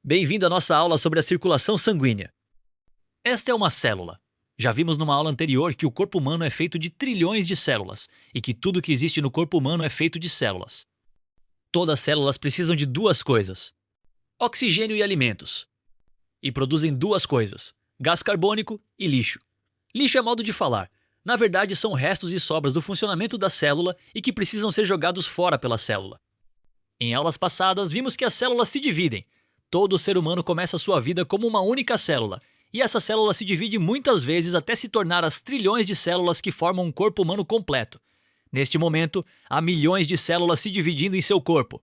Bem-vindo à nossa aula sobre a circulação sanguínea. Esta é uma célula. Já vimos numa aula anterior que o corpo humano é feito de trilhões de células e que tudo que existe no corpo humano é feito de células. Todas as células precisam de duas coisas: oxigênio e alimentos. E produzem duas coisas: gás carbônico e lixo. Lixo é modo de falar. Na verdade, são restos e sobras do funcionamento da célula e que precisam ser jogados fora pela célula. Em aulas passadas, vimos que as células se dividem. Todo ser humano começa sua vida como uma única célula, e essa célula se divide muitas vezes até se tornar as trilhões de células que formam um corpo humano completo. Neste momento, há milhões de células se dividindo em seu corpo.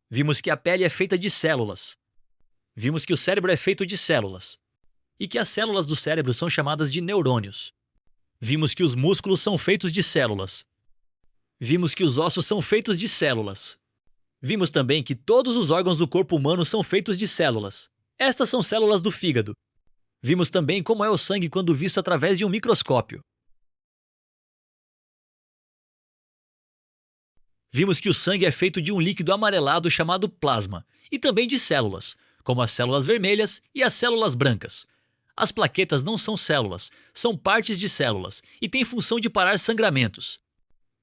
Vimos que a pele é feita de células. Vimos que o cérebro é feito de células. E que as células do cérebro são chamadas de neurônios. Vimos que os músculos são feitos de células. Vimos que os ossos são feitos de células. Vimos também que todos os órgãos do corpo humano são feitos de células. Estas são células do fígado. Vimos também como é o sangue quando visto através de um microscópio. Vimos que o sangue é feito de um líquido amarelado chamado plasma, e também de células, como as células vermelhas e as células brancas. As plaquetas não são células, são partes de células, e têm função de parar sangramentos.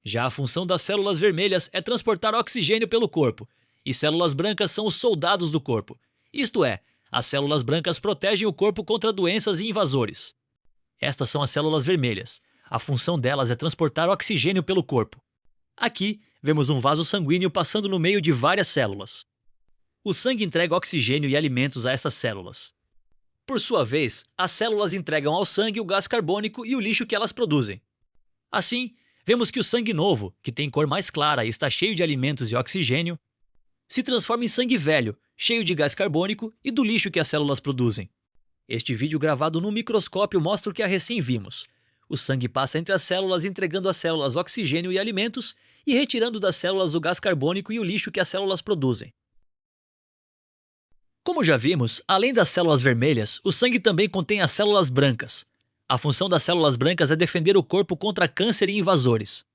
Já a função das células vermelhas é transportar oxigênio pelo corpo, e células brancas são os soldados do corpo. Isto é, as células brancas protegem o corpo contra doenças e invasores. Estas são as células vermelhas. A função delas é transportar oxigênio pelo corpo. Aqui, vemos um vaso sanguíneo passando no meio de várias células. O sangue entrega oxigênio e alimentos a essas células. Por sua vez, as células entregam ao sangue o gás carbônico e o lixo que elas produzem. Assim, vemos que o sangue novo, que tem cor mais clara e está cheio de alimentos e oxigênio, se transforma em sangue velho, cheio de gás carbônico e do lixo que as células produzem. Este vídeo gravado no microscópio mostra o que recém vimos. O sangue passa entre as células entregando às células oxigênio e alimentos e retirando das células o gás carbônico e o lixo que as células produzem. Como já vimos, além das células vermelhas, o sangue também contém as células brancas. A função das células brancas é defender o corpo contra câncer e invasores.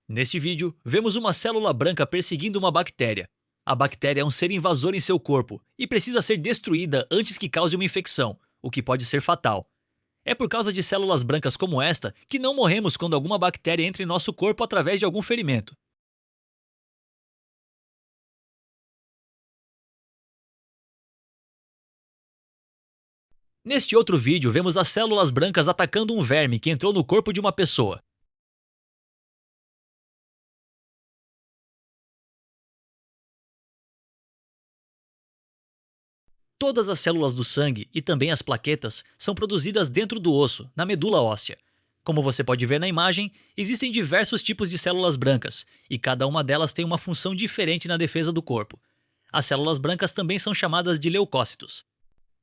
Neste vídeo, vemos uma célula branca perseguindo uma bactéria. A bactéria é um ser invasor em seu corpo e precisa ser destruída antes que cause uma infecção, o que pode ser fatal. É por causa de células brancas como esta que não morremos quando alguma bactéria entra em nosso corpo através de algum ferimento. Neste outro vídeo, vemos as células brancas atacando um verme que entrou no corpo de uma pessoa. Todas as células do sangue e também as plaquetas são produzidas dentro do osso, na medula óssea. Como você pode ver na imagem, existem diversos tipos de células brancas, e cada uma delas tem uma função diferente na defesa do corpo. As células brancas também são chamadas de leucócitos.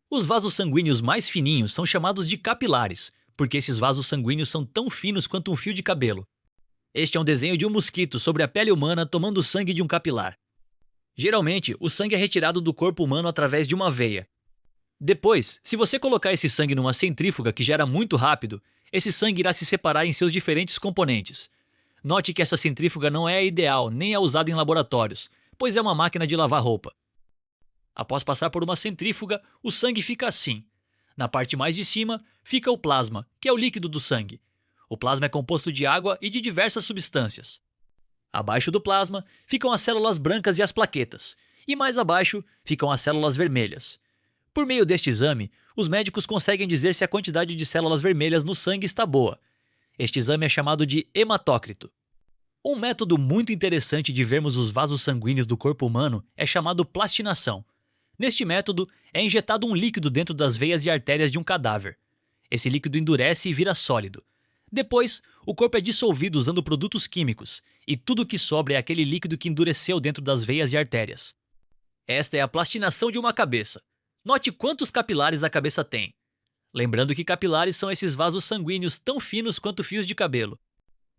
Os vasos sanguíneos mais fininhos são chamados de capilares, porque esses vasos sanguíneos são tão finos quanto um fio de cabelo. Este é um desenho de um mosquito sobre a pele humana tomando sangue de um capilar. Geralmente, o sangue é retirado do corpo humano através de uma veia. Depois, se você colocar esse sangue numa centrífuga que gera muito rápido, esse sangue irá se separar em seus diferentes componentes. Note que essa centrífuga não é a ideal nem é usada em laboratórios, pois é uma máquina de lavar roupa. Após passar por uma centrífuga, o sangue fica assim. Na parte mais de cima, fica o plasma, que é o líquido do sangue. O plasma é composto de água e de diversas substâncias. Abaixo do plasma ficam as células brancas e as plaquetas, e mais abaixo ficam as células vermelhas. Por meio deste exame, os médicos conseguem dizer se a quantidade de células vermelhas no sangue está boa. Este exame é chamado de hematócrito. Um método muito interessante de vermos os vasos sanguíneos do corpo humano é chamado plastinação. Neste método, é injetado um líquido dentro das veias e artérias de um cadáver. Esse líquido endurece e vira sólido. Depois, o corpo é dissolvido usando produtos químicos, e tudo o que sobra é aquele líquido que endureceu dentro das veias e artérias. Esta é a plastinação de uma cabeça. Note quantos capilares a cabeça tem. Lembrando que capilares são esses vasos sanguíneos tão finos quanto fios de cabelo.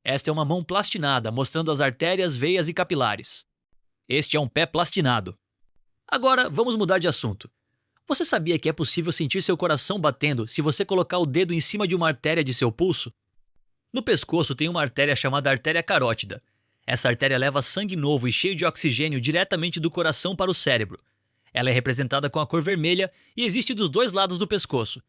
Esta é uma mão plastinada, mostrando as artérias, veias e capilares. Este é um pé plastinado. Agora, vamos mudar de assunto. Você sabia que é possível sentir seu coração batendo se você colocar o dedo em cima de uma artéria de seu pulso? No pescoço tem uma artéria chamada artéria carótida. Essa artéria leva sangue novo e cheio de oxigênio diretamente do coração para o cérebro. Ela é representada com a cor vermelha e existe dos dois lados do pescoço.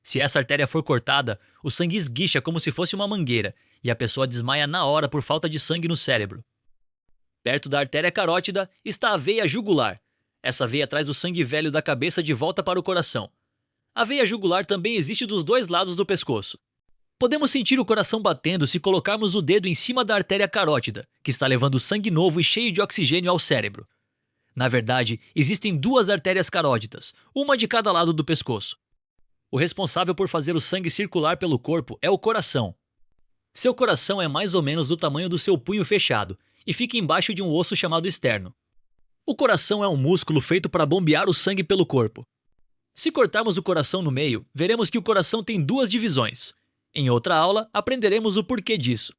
Se essa artéria for cortada, o sangue esguicha como se fosse uma mangueira e a pessoa desmaia na hora por falta de sangue no cérebro. Perto da artéria carótida está a veia jugular. Essa veia traz o sangue velho da cabeça de volta para o coração. A veia jugular também existe dos dois lados do pescoço. Podemos sentir o coração batendo se colocarmos o dedo em cima da artéria carótida, que está levando sangue novo e cheio de oxigênio ao cérebro. Na verdade, existem duas artérias carótidas, uma de cada lado do pescoço. O responsável por fazer o sangue circular pelo corpo é o coração. Seu coração é mais ou menos do tamanho do seu punho fechado e fica embaixo de um osso chamado externo. O coração é um músculo feito para bombear o sangue pelo corpo. Se cortarmos o coração no meio, veremos que o coração tem duas divisões. Em outra aula, aprenderemos o porquê disso.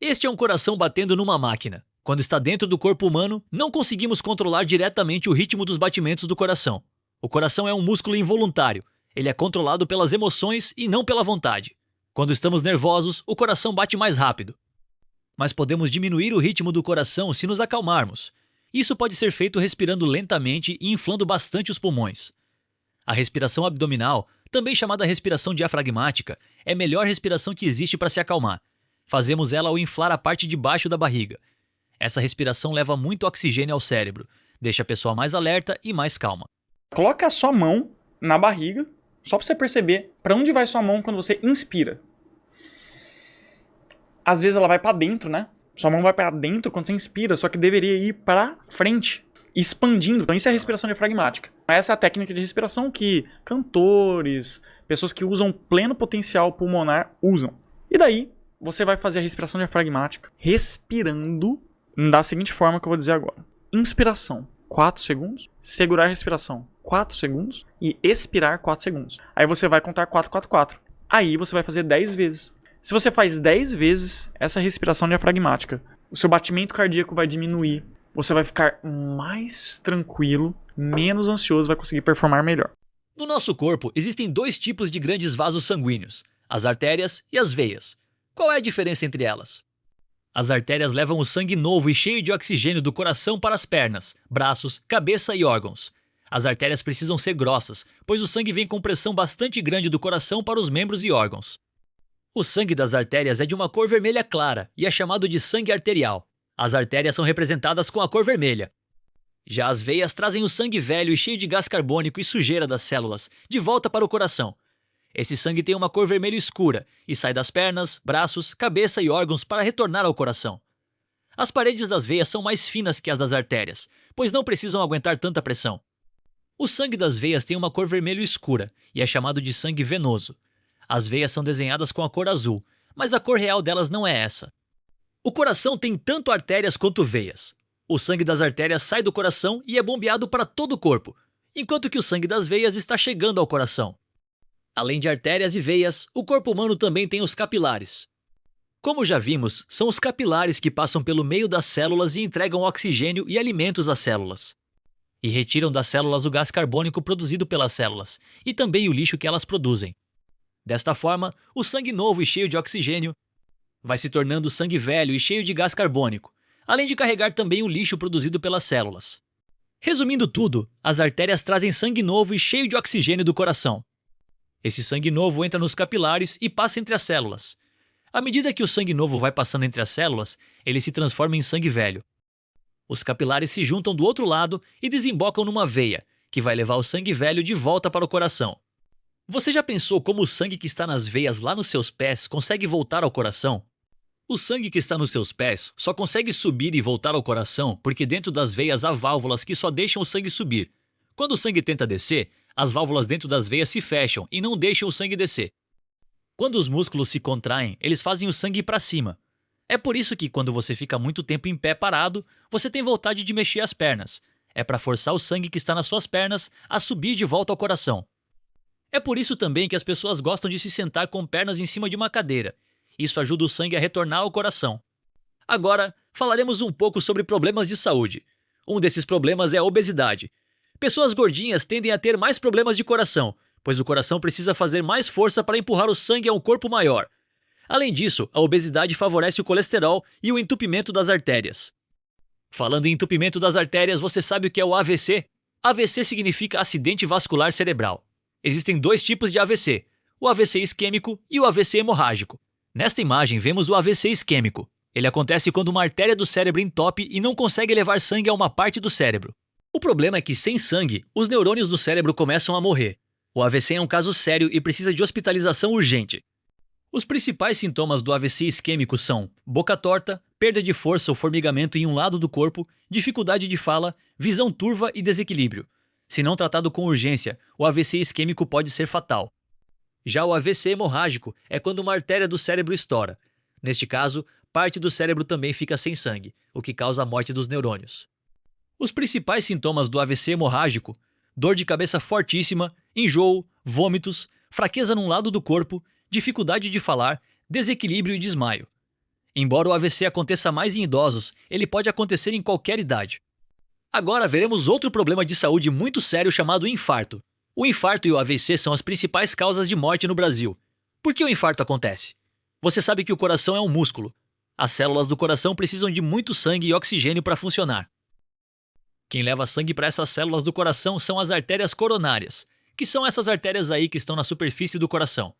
Este é um coração batendo numa máquina. Quando está dentro do corpo humano, não conseguimos controlar diretamente o ritmo dos batimentos do coração. O coração é um músculo involuntário. Ele é controlado pelas emoções e não pela vontade. Quando estamos nervosos, o coração bate mais rápido. Mas podemos diminuir o ritmo do coração se nos acalmarmos. Isso pode ser feito respirando lentamente e inflando bastante os pulmões. A respiração abdominal, também chamada respiração diafragmática, é a melhor respiração que existe para se acalmar. Fazemos ela ao inflar a parte de baixo da barriga. Essa respiração leva muito oxigênio ao cérebro, deixa a pessoa mais alerta e mais calma. Coloca a sua mão na barriga, só para você perceber para onde vai sua mão quando você inspira. Às vezes ela vai para dentro, né? Sua mão vai para dentro quando você inspira, só que deveria ir para frente, expandindo. Então isso é a respiração diafragmática. Essa é a técnica de respiração que cantores, pessoas que usam pleno potencial pulmonar usam. E daí você vai fazer a respiração diafragmática respirando da seguinte forma que eu vou dizer agora. Inspiração, 4 segundos. Segurar a respiração, 4 segundos. E expirar, 4 segundos. Aí você vai contar 4, 4, 4. Aí você vai fazer 10 vezes. Se você faz 10 vezes essa respiração diafragmática, o seu batimento cardíaco vai diminuir. Você vai ficar mais tranquilo, menos ansioso, vai conseguir performar melhor. No nosso corpo, existem dois tipos de grandes vasos sanguíneos, as artérias e as veias. Qual é a diferença entre elas? As artérias levam o sangue novo e cheio de oxigênio do coração para as pernas, braços, cabeça e órgãos. As artérias precisam ser grossas, pois o sangue vem com pressão bastante grande do coração para os membros e órgãos. O sangue das artérias é de uma cor vermelha clara e é chamado de sangue arterial. As artérias são representadas com a cor vermelha. Já as veias trazem o sangue velho e cheio de gás carbônico e sujeira das células de volta para o coração. Esse sangue tem uma cor vermelho escura e sai das pernas, braços, cabeça e órgãos para retornar ao coração. As paredes das veias são mais finas que as das artérias, pois não precisam aguentar tanta pressão. O sangue das veias tem uma cor vermelho escura e é chamado de sangue venoso. As veias são desenhadas com a cor azul, mas a cor real delas não é essa. O coração tem tanto artérias quanto veias. O sangue das artérias sai do coração e é bombeado para todo o corpo, enquanto que o sangue das veias está chegando ao coração. Além de artérias e veias, o corpo humano também tem os capilares. Como já vimos, são os capilares que passam pelo meio das células e entregam oxigênio e alimentos às células. E retiram das células o gás carbônico produzido pelas células, e também o lixo que elas produzem. Desta forma, o sangue novo e cheio de oxigênio vai se tornando sangue velho e cheio de gás carbônico, além de carregar também o lixo produzido pelas células. Resumindo tudo, as artérias trazem sangue novo e cheio de oxigênio do coração. Esse sangue novo entra nos capilares e passa entre as células. À medida que o sangue novo vai passando entre as células, ele se transforma em sangue velho. Os capilares se juntam do outro lado e desembocam numa veia, que vai levar o sangue velho de volta para o coração. Você já pensou como o sangue que está nas veias lá nos seus pés consegue voltar ao coração? O sangue que está nos seus pés só consegue subir e voltar ao coração porque dentro das veias há válvulas que só deixam o sangue subir. Quando o sangue tenta descer, as válvulas dentro das veias se fecham e não deixam o sangue descer. Quando os músculos se contraem, eles fazem o sangue ir para cima. É por isso que quando você fica muito tempo em pé parado, você tem vontade de mexer as pernas. É para forçar o sangue que está nas suas pernas a subir de volta ao coração. É por isso também que as pessoas gostam de se sentar com pernas em cima de uma cadeira. Isso ajuda o sangue a retornar ao coração. Agora, falaremos um pouco sobre problemas de saúde. Um desses problemas é a obesidade. Pessoas gordinhas tendem a ter mais problemas de coração, pois o coração precisa fazer mais força para empurrar o sangue a um corpo maior. Além disso, a obesidade favorece o colesterol e o entupimento das artérias. Falando em entupimento das artérias, você sabe o que é o AVC? AVC significa acidente vascular cerebral. Existem dois tipos de AVC, o AVC isquêmico e o AVC hemorrágico. Nesta imagem vemos o AVC isquêmico. Ele acontece quando uma artéria do cérebro entope e não consegue levar sangue a uma parte do cérebro. O problema é que, sem sangue, os neurônios do cérebro começam a morrer. O AVC é um caso sério e precisa de hospitalização urgente. Os principais sintomas do AVC isquêmico são boca torta, perda de força ou formigamento em um lado do corpo, dificuldade de fala, visão turva e desequilíbrio. Se não tratado com urgência, o AVC isquêmico pode ser fatal. Já o AVC hemorrágico é quando uma artéria do cérebro estoura. Neste caso, parte do cérebro também fica sem sangue, o que causa a morte dos neurônios. Os principais sintomas do AVC hemorrágico: dor de cabeça fortíssima, enjoo, vômitos, fraqueza num lado do corpo, dificuldade de falar, desequilíbrio e desmaio. Embora o AVC aconteça mais em idosos, ele pode acontecer em qualquer idade. Agora veremos outro problema de saúde muito sério chamado infarto. O infarto e o AVC são as principais causas de morte no Brasil. Por que o infarto acontece? Você sabe que o coração é um músculo. As células do coração precisam de muito sangue e oxigênio para funcionar. Quem leva sangue para essas células do coração são as artérias coronárias, que são essas artérias aí que estão na superfície do coração.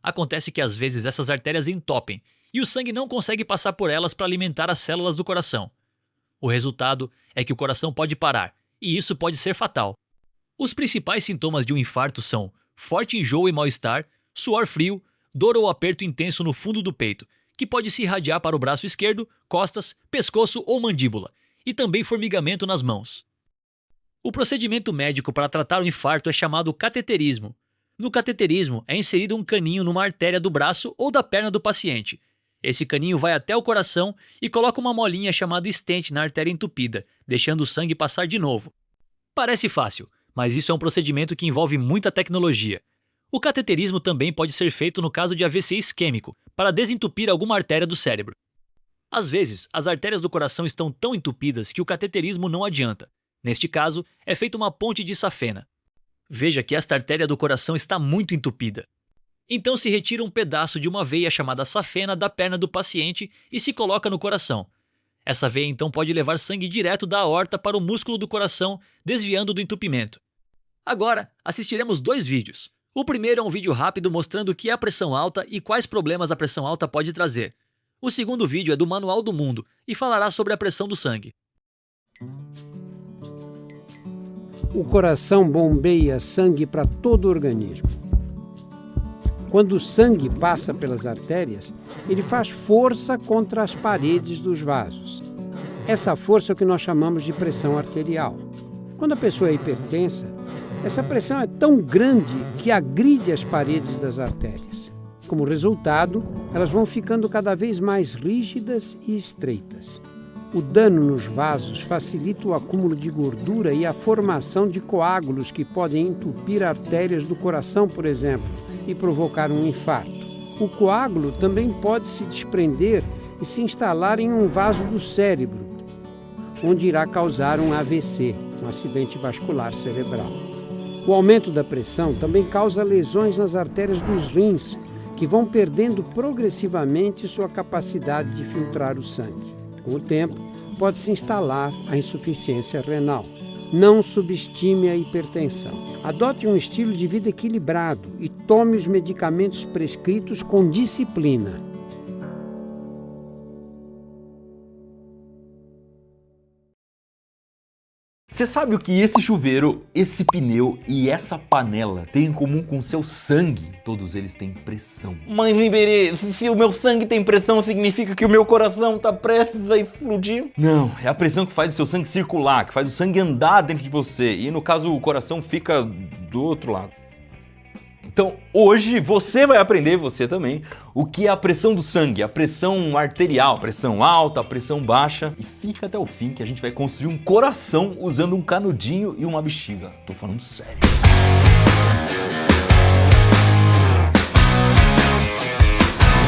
Acontece que às vezes essas artérias entopem e o sangue não consegue passar por elas para alimentar as células do coração. O resultado é que o coração pode parar, e isso pode ser fatal. Os principais sintomas de um infarto são forte enjoo e mal-estar, suor frio, dor ou aperto intenso no fundo do peito, que pode se irradiar para o braço esquerdo, costas, pescoço ou mandíbula, e também formigamento nas mãos. O procedimento médico para tratar o infarto é chamado cateterismo. No cateterismo, é inserido um caninho numa artéria do braço ou da perna do paciente. Esse caninho vai até o coração e coloca uma molinha chamada stent na artéria entupida, deixando o sangue passar de novo. Parece fácil, mas isso é um procedimento que envolve muita tecnologia. O cateterismo também pode ser feito no caso de AVC isquêmico, para desentupir alguma artéria do cérebro. Às vezes, as artérias do coração estão tão entupidas que o cateterismo não adianta. Neste caso, é feita uma ponte de safena. Veja que esta artéria do coração está muito entupida. Então se retira um pedaço de uma veia chamada safena da perna do paciente e se coloca no coração. Essa veia então pode levar sangue direto da aorta para o músculo do coração, desviando do entupimento. Agora, assistiremos dois vídeos. O primeiro é um vídeo rápido mostrando o que é a pressão alta e quais problemas a pressão alta pode trazer. O segundo vídeo é do Manual do Mundo e falará sobre a pressão do sangue. O coração bombeia sangue para todo o organismo. Quando o sangue passa pelas artérias, ele faz força contra as paredes dos vasos. Essa força é o que nós chamamos de pressão arterial. Quando a pessoa é hipertensa, essa pressão é tão grande que agride as paredes das artérias. Como resultado, elas vão ficando cada vez mais rígidas e estreitas. O dano nos vasos facilita o acúmulo de gordura e a formação de coágulos que podem entupir artérias do coração, por exemplo, e provocar um infarto. O coágulo também pode se desprender e se instalar em um vaso do cérebro, onde irá causar um AVC, um acidente vascular cerebral. O aumento da pressão também causa lesões nas artérias dos rins, que vão perdendo progressivamente sua capacidade de filtrar o sangue. Com o tempo, pode-se instalar a insuficiência renal. Não subestime a hipertensão. Adote um estilo de vida equilibrado e tome os medicamentos prescritos com disciplina. Você sabe o que esse chuveiro, esse pneu e essa panela têm em comum com o seu sangue? Todos eles têm pressão. Mas, Iberê, se o meu sangue tem pressão, significa que o meu coração tá prestes a explodir? Não, é a pressão que faz o seu sangue circular, que faz o sangue andar dentro de você. E no caso, o coração fica do outro lado. Então, hoje você vai aprender, você também, o que é a pressão do sangue, a pressão arterial, pressão alta, pressão baixa. E fica até o fim que a gente vai construir um coração usando um canudinho e uma bexiga. Tô falando sério.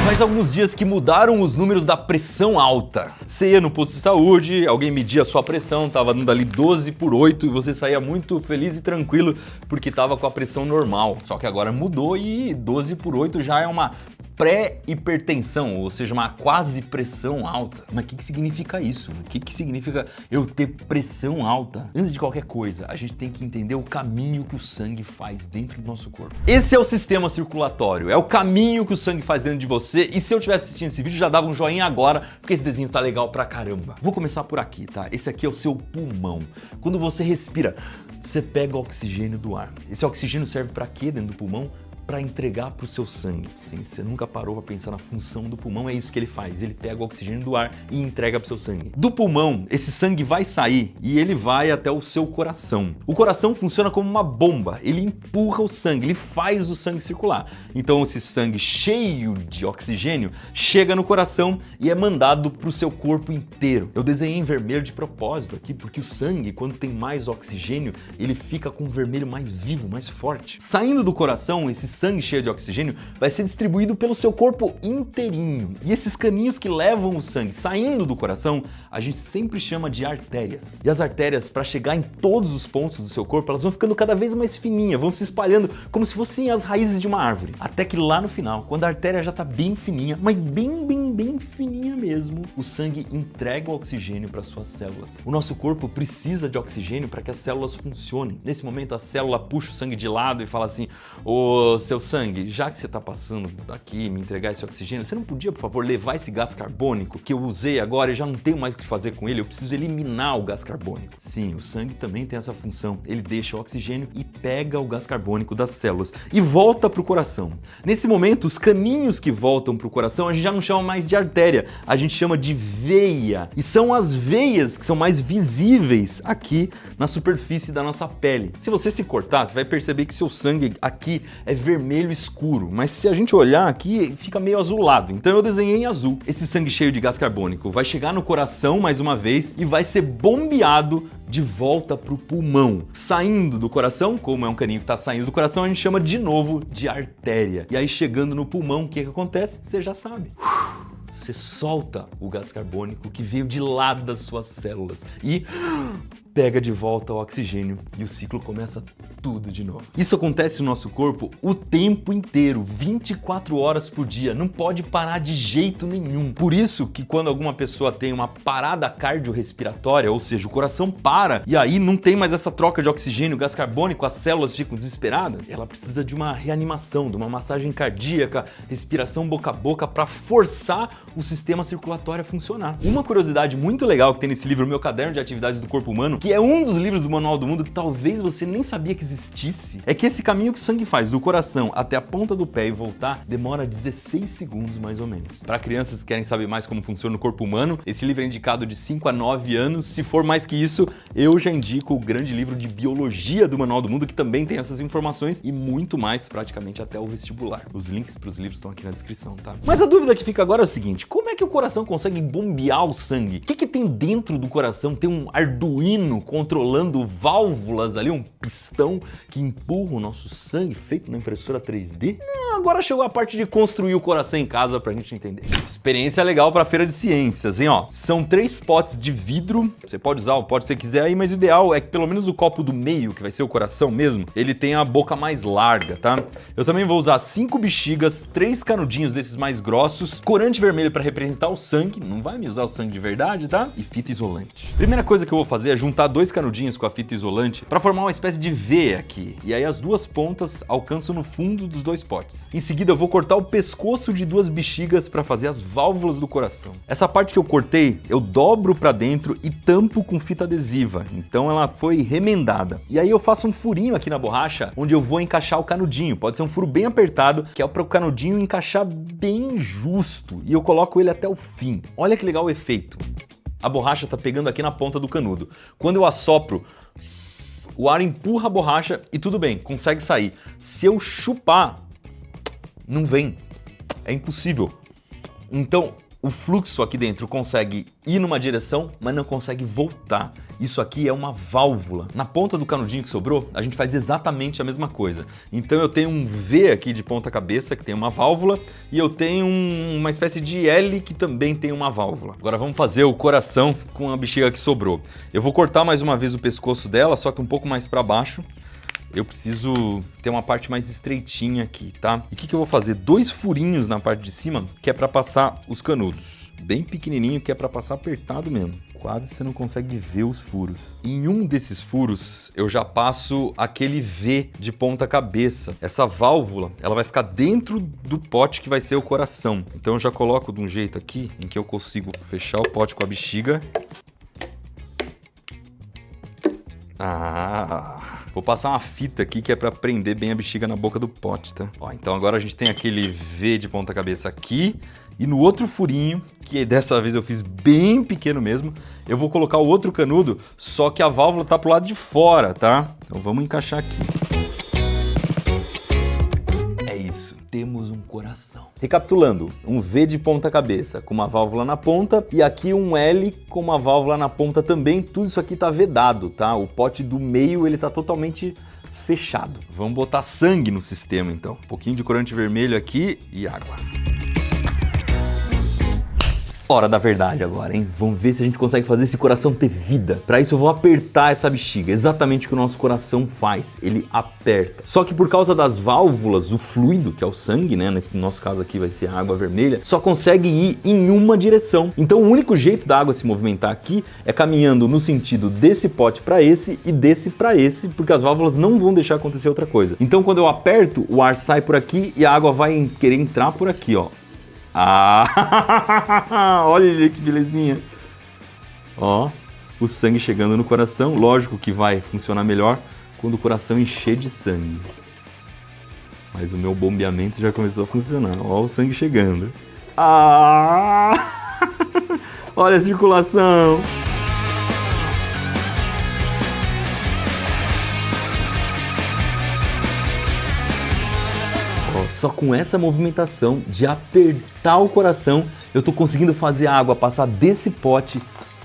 Faz alguns dias que mudaram os números da pressão alta. Você ia no posto de saúde, alguém media a sua pressão, tava dando ali 12/8 e você saía muito feliz e tranquilo porque tava com a pressão normal. Só que agora mudou e 12/8 já é uma pré-hipertensão, ou seja, uma quase pressão alta. Mas o que significa isso? O que significa eu ter pressão alta? Antes de qualquer coisa, a gente tem que entender o caminho que o sangue faz dentro do nosso corpo. Esse é o sistema circulatório, é o caminho que o sangue faz dentro de você, e se eu estivesse assistindo esse vídeo, já dava um joinha agora, porque esse desenho tá legal pra caramba. Vou começar por aqui, tá? Esse aqui é o seu pulmão. Quando você respira, você pega o oxigênio do ar. Esse oxigênio serve pra quê dentro do pulmão? Para entregar para o seu sangue. Sim, você nunca parou para pensar na função do pulmão, é isso que ele faz. Ele pega o oxigênio do ar e entrega para o seu sangue. Do pulmão, esse sangue vai sair e ele vai até o seu coração. O coração funciona como uma bomba, ele empurra o sangue, ele faz o sangue circular. Então esse sangue cheio de oxigênio chega no coração e é mandado para o seu corpo inteiro. Eu desenhei em vermelho de propósito aqui, porque o sangue, quando tem mais oxigênio, ele fica com um vermelho mais vivo, mais forte. Saindo do coração, esse sangue cheio de oxigênio vai ser distribuído pelo seu corpo inteirinho. E esses caminhos que levam o sangue saindo do coração, a gente sempre chama de artérias. E as artérias, para chegar em todos os pontos do seu corpo, elas vão ficando cada vez mais fininhas, vão se espalhando como se fossem as raízes de uma árvore. Até que lá no final, quando a artéria já está bem fininha, mas bem fininha mesmo, o sangue entrega o oxigênio para suas células. O nosso corpo precisa de oxigênio para que as células funcionem. Nesse momento, a célula puxa o sangue de lado e fala assim: ô, seu sangue, já que você está passando aqui me entregar esse oxigênio, você não podia, por favor, levar esse gás carbônico que eu usei agora e já não tenho mais o que fazer com ele, eu preciso eliminar o gás carbônico. Sim, o sangue também tem essa função, ele deixa o oxigênio e pega o gás carbônico das células e volta para o coração. Nesse momento, os caminhos que voltam para o coração a gente já não chama mais de artéria, a gente chama de veia, e são as veias que são mais visíveis aqui na superfície da nossa pele. Se você se cortar, você vai perceber que seu sangue aqui é vermelho escuro, mas se a gente olhar aqui, fica meio azulado. Então eu desenhei em azul. Esse sangue cheio de gás carbônico vai chegar no coração mais uma vez e vai ser bombeado de volta para o pulmão. Saindo do coração, como é um caninho que está saindo do coração, a gente chama de novo de artéria. E aí chegando no pulmão, o que acontece? Você já sabe. Você solta o gás carbônico que veio de lá das suas células e pega de volta o oxigênio e o ciclo começa tudo de novo. Isso acontece no nosso corpo o tempo inteiro, 24 horas por dia, não pode parar de jeito nenhum. Por isso que quando alguma pessoa tem uma parada cardiorrespiratória, ou seja, o coração para e aí não tem mais essa troca de oxigênio, gás carbônico, as células ficam desesperadas, ela precisa de uma reanimação, de uma massagem cardíaca, respiração boca a boca para forçar o sistema circulatório a funcionar. Uma curiosidade muito legal que tem nesse livro, Meu Caderno de Atividades do Corpo Humano, que é um dos livros do Manual do Mundo que talvez você nem sabia que existisse, é que esse caminho que o sangue faz do coração até a ponta do pé e voltar demora 16 segundos mais ou menos. Para crianças que querem saber mais como funciona o corpo humano, esse livro é indicado de 5 a 9 anos. Se for mais que isso, eu já indico o grande livro de biologia do Manual do Mundo, que também tem essas informações e muito mais, praticamente até o vestibular. Os links para os livros estão aqui na descrição, tá? Mas a dúvida que fica agora é o seguinte: como é que o coração consegue bombear o sangue? O que tem dentro do coração? Tem um Arduino controlando válvulas ali, um pistão que empurra o nosso sangue feito na impressora 3D? Agora chegou a parte de construir o coração em casa pra gente entender. Experiência legal pra feira de ciências, hein, ó. São 3 potes de vidro, você pode usar o pote que você quiser aí, mas o ideal é que pelo menos o copo do meio, que vai ser o coração mesmo, ele tenha a boca mais larga, tá? Eu também vou usar 5 bexigas, 3 canudinhos desses mais grossos, corante vermelho pra representar o sangue, não vai me usar o sangue de verdade, tá? E fita isolante. Primeira coisa que eu vou fazer é juntar 2 canudinhos com a fita isolante pra formar uma espécie de V aqui, e aí as 2 pontas alcançam no fundo dos 2 potes. Em seguida eu vou cortar o pescoço de 2 bexigas para fazer as válvulas do coração. Essa parte que eu cortei, eu dobro para dentro e tampo com fita adesiva, então ela foi remendada. E aí eu faço um furinho aqui na borracha, onde eu vou encaixar o canudinho. Pode ser um furo bem apertado, que é para o canudinho encaixar bem justo, e eu coloco ele até o fim. Olha que legal o efeito. A borracha tá pegando aqui na ponta do canudo. Quando eu assopro, o ar empurra a borracha e tudo bem, consegue sair. Se eu chupar, não vem. É impossível. Então, O fluxo aqui dentro consegue ir numa direção, mas não consegue voltar. Isso aqui é uma válvula. Na ponta do canudinho que sobrou, a gente faz exatamente a mesma coisa. Então eu tenho um V aqui de ponta cabeça, que tem uma válvula, e eu tenho uma espécie de L que também tem uma válvula. Agora vamos fazer o coração com a bexiga que sobrou. Eu vou cortar mais uma vez o pescoço dela, só que um pouco mais para baixo. Eu preciso ter uma parte mais estreitinha aqui, tá? E o que eu vou fazer? 2 furinhos na parte de cima, que é para passar os canudos. Bem pequenininho, que é para passar apertado mesmo. Quase você não consegue ver os furos. Em um desses furos, eu já passo aquele V de ponta cabeça. Essa válvula, ela vai ficar dentro do pote que vai ser o coração. Então eu já coloco de um jeito aqui, em que eu consigo fechar o pote com a bexiga. Vou passar uma fita aqui que é para prender bem a bexiga na boca do pote, tá? Ó, então agora a gente tem aquele V de ponta cabeça aqui e no outro furinho, que dessa vez eu fiz bem pequeno mesmo, eu vou colocar o outro canudo, só que a válvula tá pro lado de fora, tá? Então vamos encaixar aqui. É isso, temos um coração. Recapitulando, um V de ponta cabeça com uma válvula na ponta e aqui um L com uma válvula na ponta também. Tudo isso aqui tá vedado, tá? O pote do meio ele tá totalmente fechado. Vamos botar sangue no sistema então. Um pouquinho de corante vermelho aqui e água. Hora da verdade agora, hein? Vamos ver se a gente consegue fazer esse coração ter vida. Para isso eu vou apertar essa bexiga, exatamente o que o nosso coração faz, ele aperta. Só que por causa das válvulas, o fluido, que é o sangue, né? Nesse nosso caso aqui vai ser a água vermelha, só consegue ir em uma direção. Então o único jeito da água se movimentar aqui é caminhando no sentido desse pote para esse e desse para esse, porque as válvulas não vão deixar acontecer outra coisa. Então quando eu aperto, o ar sai por aqui e a água vai querer entrar por aqui, ó. Olha que belezinha. Ó, o sangue chegando no coração. Lógico que vai funcionar melhor quando o coração encher de sangue. Mas o meu bombeamento já começou a funcionar. Ó, o sangue chegando. Olha a circulação. Só com essa movimentação de apertar o coração, eu tô conseguindo fazer a água passar desse pote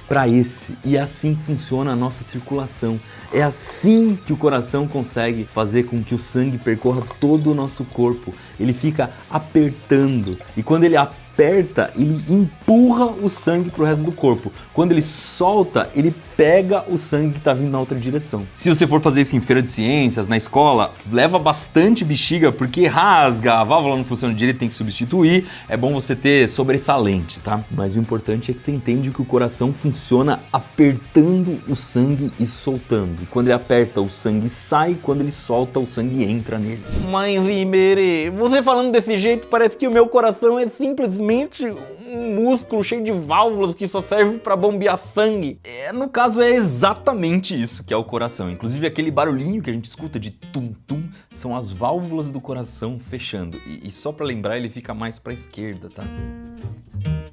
para esse. E é assim que funciona a nossa circulação. É assim que o coração consegue fazer com que o sangue percorra todo o nosso corpo. Ele fica apertando. E quando ele aperta, ele empurra o sangue pro resto do corpo. Quando ele solta, ele pega o sangue que tá vindo na outra direção. Se você for fazer isso em feira de ciências, na escola, leva bastante bexiga porque rasga, a válvula não funciona direito, tem que substituir. É bom você ter sobressalente, tá? Mas o importante é que você entende que o coração funciona apertando o sangue e soltando. E quando ele aperta, o sangue sai, quando ele solta, o sangue entra nele. Mas, Iberê, você falando desse jeito, parece que o meu coração é simplesmente um músculo cheio de válvulas que só serve para bombear sangue. No caso é exatamente isso que é o coração. Inclusive aquele barulhinho que a gente escuta de tum-tum são as válvulas do coração fechando. E só para lembrar, ele fica mais para a esquerda, tá?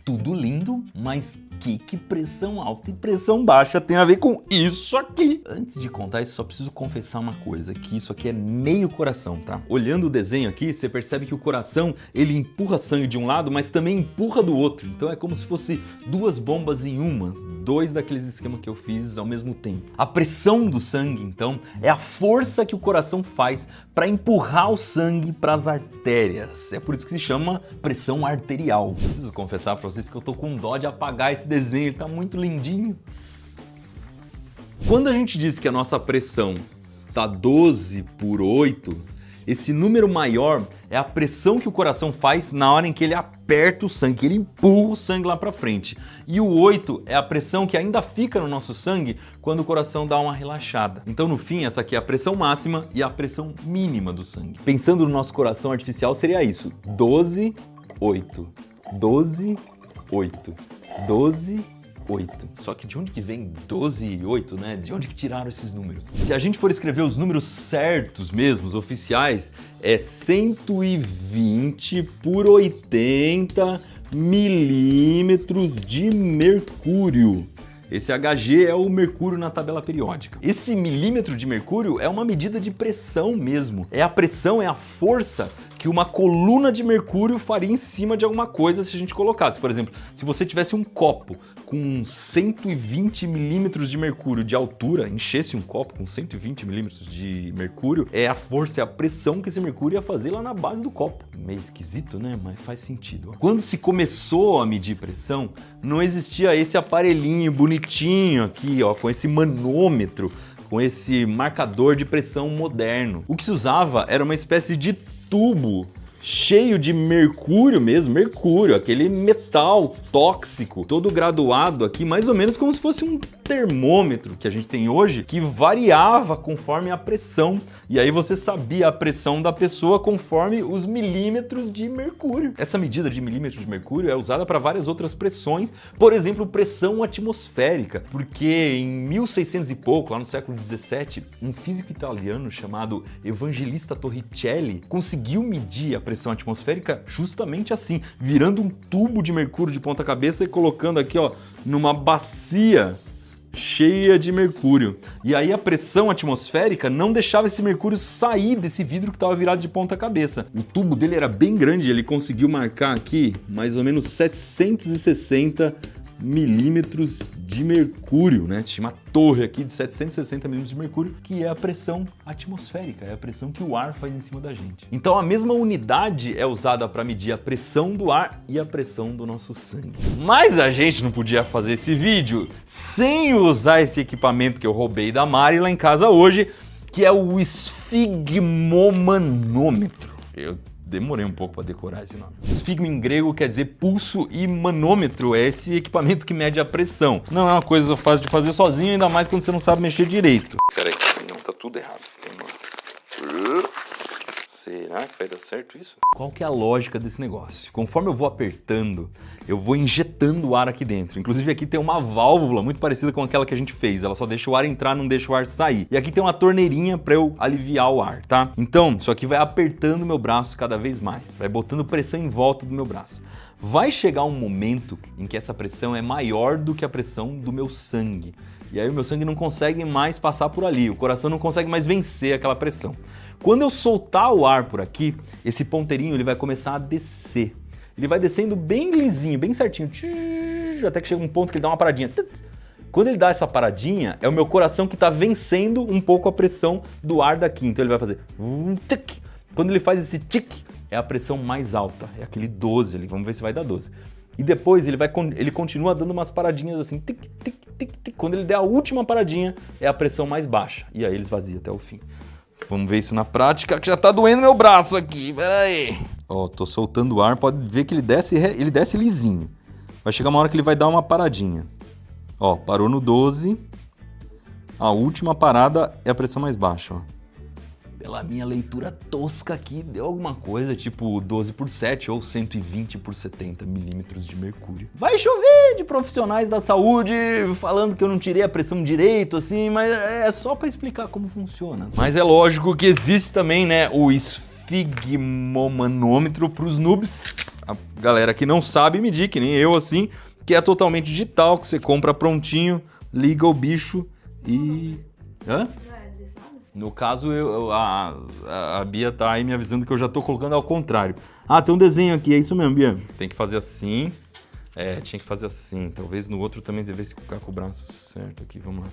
Tudo lindo, mas que pressão alta e pressão baixa tem a ver com isso aqui? Antes de contar isso, só preciso confessar uma coisa, que isso aqui é meio coração, tá? Olhando o desenho aqui, você percebe que o coração, ele empurra sangue de um lado, mas também empurra do outro. Então é como se fosse 2 bombas em uma, 2 daqueles esquemas que eu fiz ao mesmo tempo. A pressão do sangue, então, é a força que o coração faz para empurrar o sangue para as artérias. É por isso que se chama pressão arterial. Preciso confessar para vocês que eu tô com dó de apagar esse desenho, ele tá muito lindinho. Quando a gente diz que a nossa pressão tá 12/8, esse número maior é a pressão que o coração faz na hora em que ele aperta o sangue, ele empurra o sangue lá para frente. E o 8 é a pressão que ainda fica no nosso sangue quando o coração dá uma relaxada. Então, no fim, essa aqui é a pressão máxima e a pressão mínima do sangue. Pensando no nosso coração artificial, seria isso: 12/8, 12/8, 12/8. Só que de onde que vem 12 e 8, né? De onde que tiraram esses números? Se a gente for escrever os números certos mesmo, os oficiais, é 120/80 milímetros de mercúrio. Esse Hg é o mercúrio na tabela periódica. Esse milímetro de mercúrio é uma medida de pressão mesmo. É a pressão, é a força que uma coluna de mercúrio faria em cima de alguma coisa se a gente colocasse. Por exemplo, se você tivesse um copo com 120 milímetros de mercúrio de altura, enchesse um copo com 120 milímetros de mercúrio, é a força e a pressão que esse mercúrio ia fazer lá na base do copo. Meio esquisito, né? Mas faz sentido. Quando se começou a medir pressão, não existia esse aparelhinho bonitinho aqui, ó, com esse manômetro, com esse marcador de pressão moderno. O que se usava era uma espécie de tubo cheio de mercúrio mesmo, mercúrio, aquele metal tóxico, todo graduado aqui, mais ou menos como se fosse um termômetro que a gente tem hoje, que variava conforme a pressão. E aí você sabia a pressão da pessoa conforme os milímetros de mercúrio. Essa medida de milímetros de mercúrio é usada para várias outras pressões, por exemplo, pressão atmosférica, porque em 1600 e pouco, lá no século 17, um físico italiano chamado Evangelista Torricelli conseguiu medir a pressão atmosférica justamente assim, virando um tubo de mercúrio de ponta cabeça e colocando aqui, ó, numa bacia cheia de mercúrio. E aí a pressão atmosférica não deixava esse mercúrio sair desse vidro que estava virado de ponta cabeça. O tubo dele era bem grande, ele conseguiu marcar aqui mais ou menos 760 milímetros de mercúrio, né? Tinha uma torre aqui de 760 milímetros de mercúrio, que é a pressão atmosférica, é a pressão que o ar faz em cima da gente. Então a mesma unidade é usada para medir a pressão do ar e a pressão do nosso sangue. Mas a gente não podia fazer esse vídeo sem usar esse equipamento que eu roubei da Mari lá em casa hoje, que é o esfigmomanômetro. Eu demorei um pouco para decorar esse nome. Esfigma em grego quer dizer pulso e manômetro é esse equipamento que mede a pressão. Não é uma coisa fácil de fazer sozinho, ainda mais quando você não sabe mexer direito. Peraí, não, tá tudo errado. Será que vai dar certo isso? Qual que é a lógica desse negócio? Conforme eu vou apertando, eu vou injetando o ar aqui dentro. Inclusive aqui tem uma válvula muito parecida com aquela que a gente fez. Ela só deixa o ar entrar, não deixa o ar sair. E aqui tem uma torneirinha para eu aliviar o ar, tá? Então, isso aqui vai apertando meu braço cada vez mais. Vai botando pressão em volta do meu braço. Vai chegar um momento em que essa pressão é maior do que a pressão do meu sangue. E aí o meu sangue não consegue mais passar por ali. O coração não consegue mais vencer aquela pressão. Quando eu soltar o ar por aqui, esse ponteirinho ele vai começar a descer. Ele vai descendo bem lisinho, bem certinho, até que chega um ponto que ele dá uma paradinha. Quando ele dá essa paradinha, é o meu coração que está vencendo um pouco a pressão do ar daqui. Então ele vai fazer um tic. Quando ele faz esse tic, é a pressão mais alta, é aquele 12 ali, vamos ver se vai dar 12. E depois ele continua dando umas paradinhas assim, tic, tic, tic, tic. Quando ele der a última paradinha, é a pressão mais baixa. E aí ele esvazia até o fim. Vamos ver isso na prática, que já tá doendo meu braço aqui, peraí. Ó, tô soltando o ar, pode ver que ele desce lisinho. Vai chegar uma hora que ele vai dar uma paradinha. Ó, parou no 12. A última parada é a pressão mais baixa, ó. Pela minha leitura tosca aqui, deu alguma coisa, tipo 12 por 7 ou 120 por 70 milímetros de mercúrio. Vai chover de profissionais da saúde falando que eu não tirei a pressão direito, assim, mas é só para explicar como funciona. Mas é lógico que existe também, né, o esfigmomanômetro para os noobs. A galera que não sabe medir, que nem eu, assim, que é totalmente digital, que você compra prontinho, liga o bicho e... Hã? No caso, a Bia tá aí me avisando que eu já tô colocando ao contrário. Ah, tem um desenho aqui, é isso mesmo, Bia? Tem que fazer assim. É, tinha que fazer assim. Talvez no outro também devesse ficar com o braço certo aqui, vamos lá.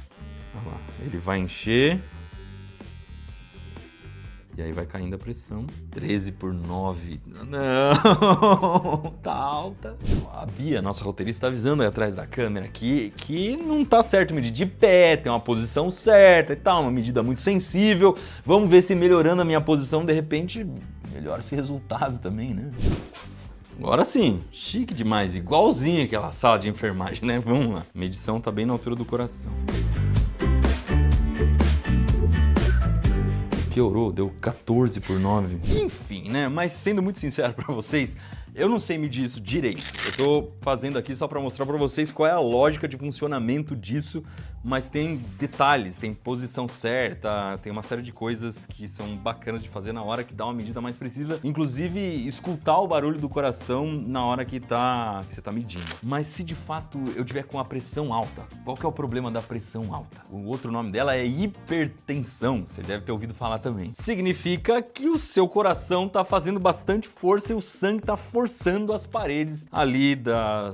Olha lá. Ele vai encher. E aí vai caindo a pressão. 13 por 9. Não, tá alta. A Bia, nossa roteirista, tá avisando aí atrás da câmera que não tá certo medir de pé, tem uma posição certa e tal, uma medida muito sensível. Vamos ver se melhorando a minha posição, de repente, melhora esse resultado também, né? Agora sim, chique demais, igualzinho aquela sala de enfermagem, né? Vamos lá. A medição tá bem na altura do coração. Piorou, deu 14 por 9. Enfim, né? Mas sendo muito sincero pra vocês, Eu não sei medir isso direito. Eu tô fazendo aqui só para mostrar para vocês qual é a lógica de funcionamento disso, mas tem detalhes, tem posição certa, tem uma série de coisas que são bacanas de fazer na hora que dá uma medida mais precisa, inclusive escutar o barulho do coração na hora que você tá medindo. Mas se de fato eu tiver com a pressão alta, qual que é o problema da pressão alta? O outro nome dela é hipertensão, você deve ter ouvido falar também. Significa que o seu coração tá fazendo bastante força e o sangue tá forçando as paredes ali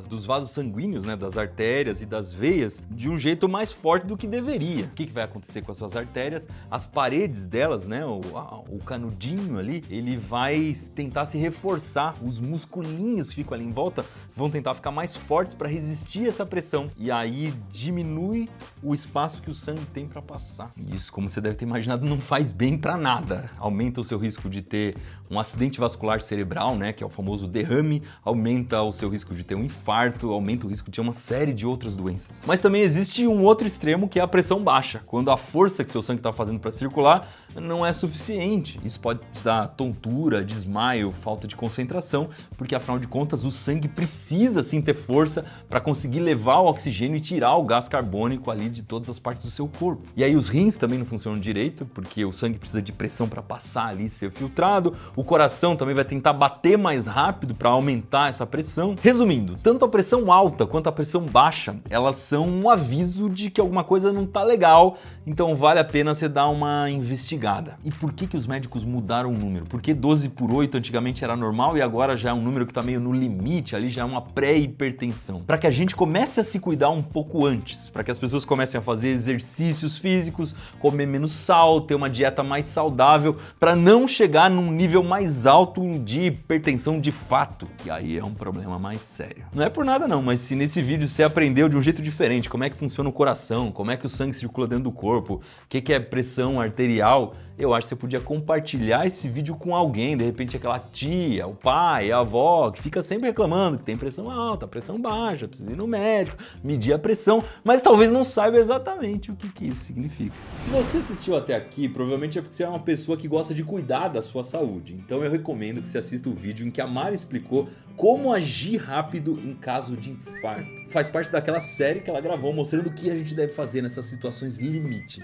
dos vasos sanguíneos, né, das artérias e das veias, de um jeito mais forte do que deveria. O que vai acontecer com as suas artérias? As paredes delas, né, o canudinho ali, ele vai tentar se reforçar, os musculinhos que ficam ali em volta vão tentar ficar mais fortes para resistir a essa pressão, e aí diminui o espaço que o sangue tem para passar. Isso, como você deve ter imaginado, não faz bem para nada. Aumenta o seu risco de ter um acidente vascular cerebral, né, que é o famoso derrame, aumenta o seu risco de ter um infarto, aumenta o risco de ter uma série de outras doenças. Mas também existe um outro extremo, que é a pressão baixa, quando a força que seu sangue está fazendo para circular não é suficiente. Isso pode te dar tontura, desmaio, falta de concentração, porque afinal de contas o sangue precisa sim ter força para conseguir levar o oxigênio e tirar o gás carbônico ali de todas as partes do seu corpo. E aí os rins também não funcionam direito, porque o sangue precisa de pressão para passar ali e ser filtrado. O coração também vai tentar bater mais rápido para aumentar essa pressão. Resumindo, tanto a pressão alta quanto a pressão baixa, elas são um aviso de que alguma coisa não tá legal, então vale a pena você dar uma investigada. E por que os médicos mudaram o número? Porque 12/8 antigamente era normal e agora já é um número que tá meio no limite, ali já é uma pré-hipertensão. Para que a gente comece a se cuidar um pouco antes, para que as pessoas comecem a fazer exercícios físicos, comer menos sal, ter uma dieta mais saudável, para não chegar num nível mais alto de hipertensão de fato, que aí é um problema mais sério. Não é por nada não, mas se nesse vídeo você aprendeu de um jeito diferente como é que funciona o coração, como é que o sangue circula dentro do corpo, o que é pressão arterial, eu acho que você podia compartilhar esse vídeo com alguém, de repente aquela tia, o pai, a avó, que fica sempre reclamando que tem pressão alta, pressão baixa, precisa ir no médico, medir a pressão, mas talvez não saiba exatamente o que isso significa. Se você assistiu até aqui, provavelmente é porque você é uma pessoa que gosta de cuidar da sua saúde. Então eu recomendo que você assista o vídeo em que a Mari explicou como agir rápido em caso de infarto. Faz parte daquela série que ela gravou mostrando o que a gente deve fazer nessas situações limite.